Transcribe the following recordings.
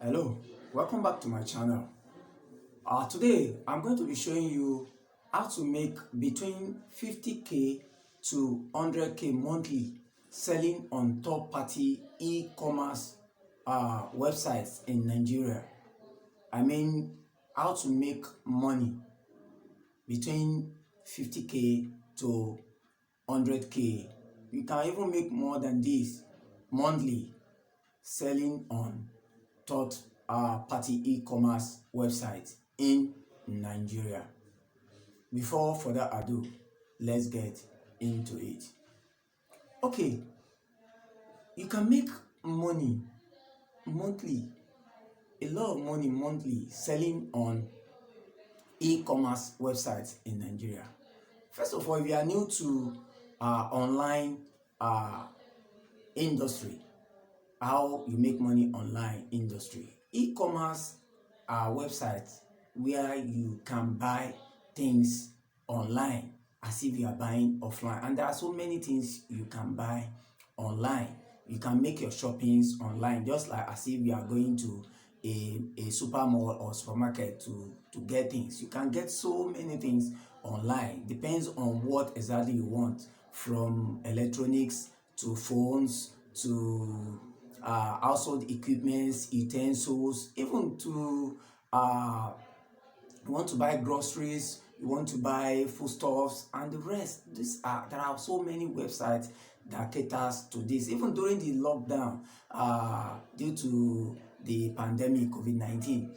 Hello, welcome back to my channel. Today I'm going to be showing you how to make between 50k to 100k monthly selling on third-party e-commerce websites in Nigeria. I mean, how to make money between 50k to 100k. You can even make more than this monthly selling on third-party e-commerce websites in Nigeria. Before further ado, let's get into it. Okay, you can make money monthly, a lot of money monthly selling on e-commerce websites in Nigeria. First of all, if you are new to online industry, how you make money online industry, e-commerce websites where you can buy things online as if you are buying offline, and there are so many things you can buy online. You can make your shoppings online just like as if you are going to a super mall or supermarket to get things. You can get so many things online. Depends on what exactly you want, from electronics to phones to household equipments, utensils, even to you want to buy groceries, you want to buy foodstuffs and the rest. There are so many websites that caters to this. Even during the lockdown, due to the pandemic COVID-19,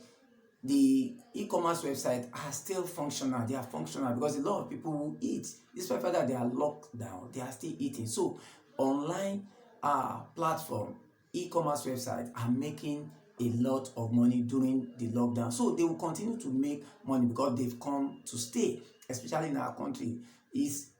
the e-commerce website are still functional. They are functional because a lot of people will eat. Despite the fact that they are locked down, they are still eating. So online platform, e-commerce websites are making a lot of money during the lockdown. So they will continue to make money because they've come to stay, especially in our country. Is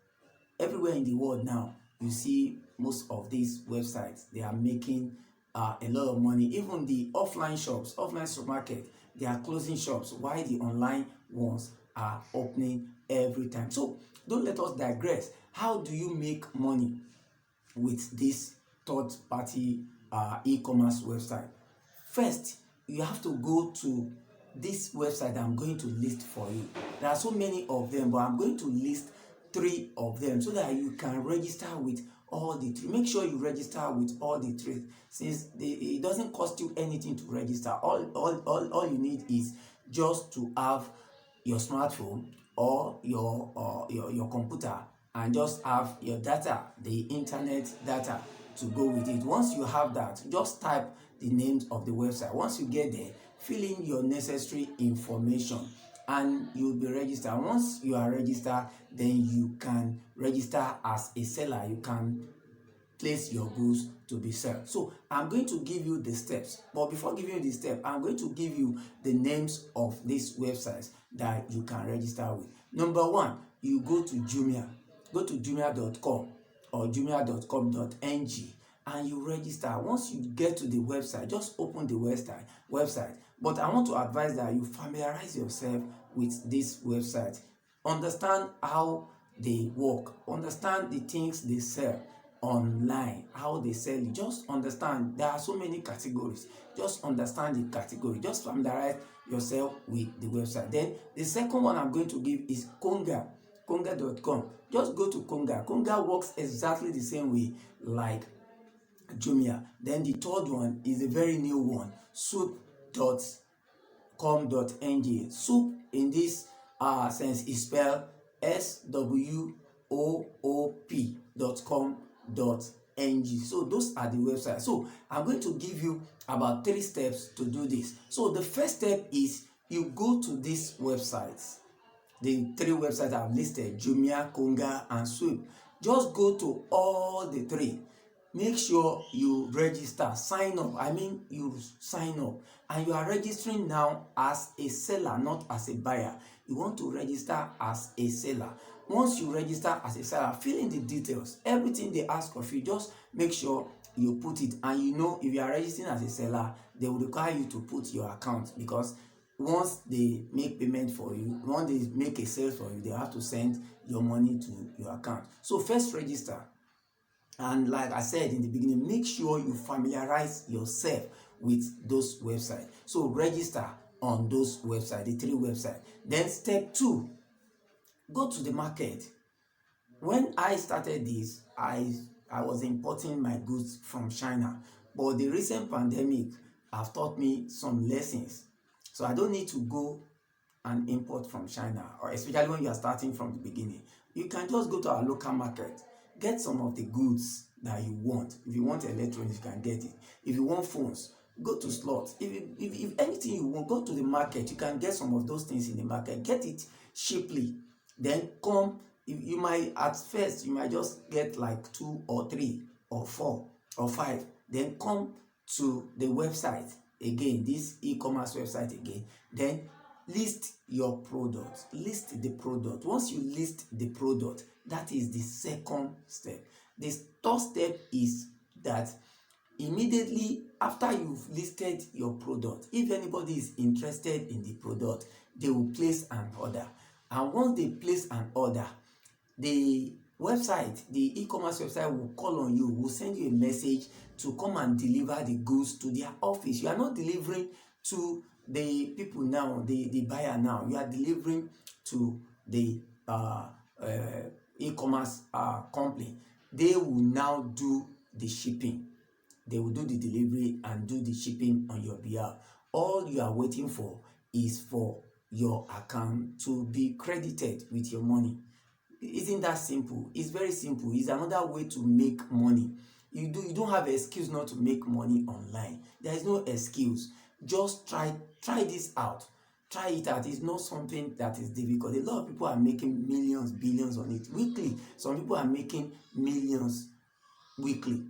everywhere in the world now, you see most of these websites, they are making a lot of money. Even the offline shops, offline supermarket, they are closing shops while the online ones are opening every time. So don't let us digress. How do you make money with this third-party e-commerce website? First, you have to go to this website that I'm going to list for you. There are so many of them, but I'm going to list 3 of them so that you can register with all the 3. Make sure you register with all the 3, since it doesn't cost you anything to register. All you need is just to have your smartphone or your computer, and just have your data, the internet data, to go with it. Once you have that, just type the names of the website. Once you get there, fill in your necessary information and you'll be registered. Once you are registered, then you can register as a seller. You can place your goods to be sold. So I'm going to give you the steps, but before giving you the step, I'm going to give you the names of these websites that you can register with. Number 1, you go to Jumia. Go to jumia.com or jumia.com.ng and you register. Once you get to the website, just open the website. But I want to advise that you familiarize yourself with this website. Understand how they work. Understand the things they sell online, how they sell it. Just understand. There are so many categories. Just understand the category. Just familiarize yourself with the website. Then the second one I'm going to give is konga.com. Just go to Konga. Konga works exactly the same way like Jumia. Then the third one is a very new one, soup.com.ng. Soup in this sense is spelled swoop.com.ng. So those are the websites. So I'm going to give you about 3 steps to do this. So the first step is you go to these websites, the 3 websites I've listed, Jumia, Konga and Swoop. Just go to all the 3. Make sure you register, sign up. You sign up, and you are registering now as a seller, not as a buyer. You want to register as a seller. Once you register as a seller, fill in the details. Everything they ask of you, just make sure you put it. And if you are registering as a seller, they will require you to put your account, because once they make payment for you, once they make a sale for you, they have to send your money to your account. So first register. And like I said in the beginning, make sure you familiarize yourself with those websites. So register on those websites, the 3 websites. Then step 2, go to the market. When I started this, I was importing my goods from China, but the recent pandemic have taught me some lessons. So I don't need to go and import from China, or especially when you are starting from the beginning. You can just go to our local market, get some of the goods that you want. If you want electronics, you can get it. If you want phones, go to slots. If anything you want, go to the market. You can get some of those things in the market. Get it cheaply. Then come. You might, at first, you might just get like 2 or 3 or 4 or 5. Then come to the website again, this e-commerce website again. Then list your product. List the product. Once you list the product, that is the second step. The third step is that immediately after you've listed your product, if anybody is interested in the product, they will place an order. And once they place an order, the website, the e-commerce website will call on you, will send you a message to come and deliver the goods to their office. You are not delivering to the people now, the buyer now. You are delivering to the e-commerce company. They will now do the shipping. They will do the delivery and do the shipping on your behalf. All you are waiting for is for your account to be credited with your money. Isn't that simple? It's very simple. It's another way to make money. You don't have an excuse not to make money online. There is no excuse. Just try this out. Try it out. It's not something that is difficult. A lot of people are making millions, billions on it weekly. Some people are making millions weekly.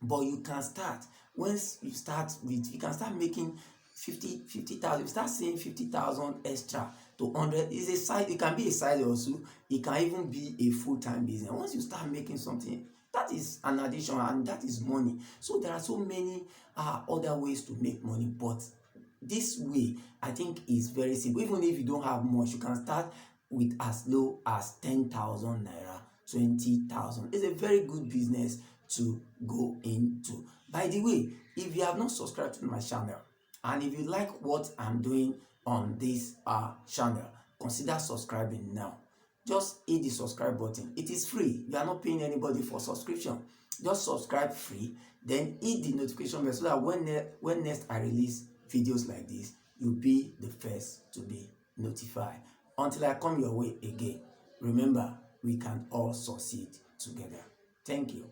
But you can start. Once you start with, you can start making 50,000. You start saying 50,000 extra to 100. It's a side. It can be a side also. It can even be a full-time business. Once you start making something, that is an addition, and that is money. So there are so many other ways to make money, but this way I think is very simple. Even if you don't have much, you can start with as low as 10,000 naira, 20,000. It's a very good business to go into. By the way, if you have not subscribed to my channel, and if you like what I'm doing on this channel, consider subscribing now. Just hit the subscribe button. It is free. You are not paying anybody for subscription. Just subscribe free, then hit the notification bell so that when next I release videos like this, you'll be the first to be notified. Until I come your way again, remember, we can all succeed together. Thank you.